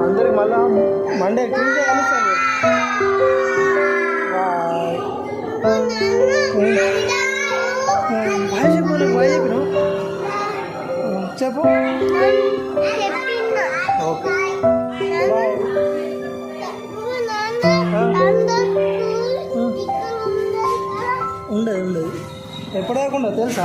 అందరికి మళ్ళా Monday Tuesday కలుస్తాను. బాయ్ చెప్పు, బాయ్ చెప్పిన చెప్పు. Okay bye. ఉండదు ఉండదు ఎప్పటిదాకా ఉండదు తెలుసా.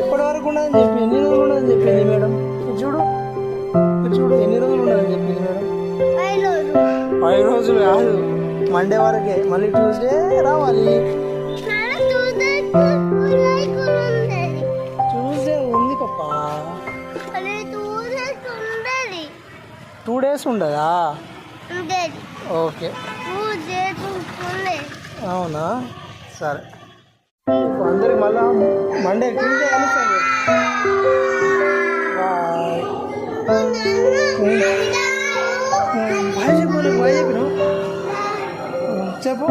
ఎప్పటి వరకు ఉండదని చెప్పి ఎన్ని రోజులు ఉండదని చెప్పింది మేడం. చూడు చూడు ఎన్ని రోజులు ఉండదని చెప్పింది మేడం. 5 రోజులు కాదు, మండే వరకే. మళ్ళీ ట్యూస్డే రావాలి. ట్యూస్డే ఉంది పప్పా. 2 days ఉండదా? ఓకే అవునా, సరే. అందరికి మళ్ళా మండే ట్యూస్డే కలుస్తాను. బాయ్ చెప్పు, బాయ్ చెప్పిన చెప్పు.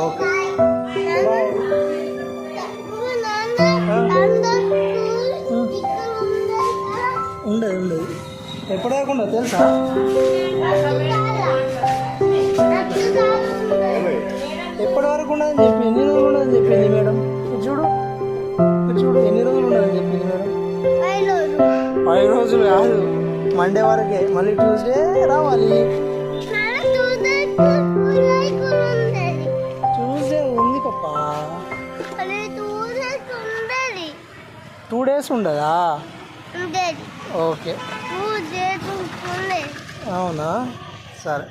Okay bye. ఉండదు ఉండదు ఎప్పటిదాకా ఉండదు తెలుసా. ఎప్పటి వరకు ఉండదని చెప్పి ఎన్ని రోజులు ఉండదని చెప్పింది మేడం. చూడు చూడు ఎన్ని రోజులు ఉండదని చెప్పింది మేడం. 5 రోజులు కాదు, మండే వరకే. మళ్ళీ ట్యూస్డే రావాలి. ట్యూస్డే ఉంది పప్పా. 2 days ఉండదా? ఓకే అవునా, సరే.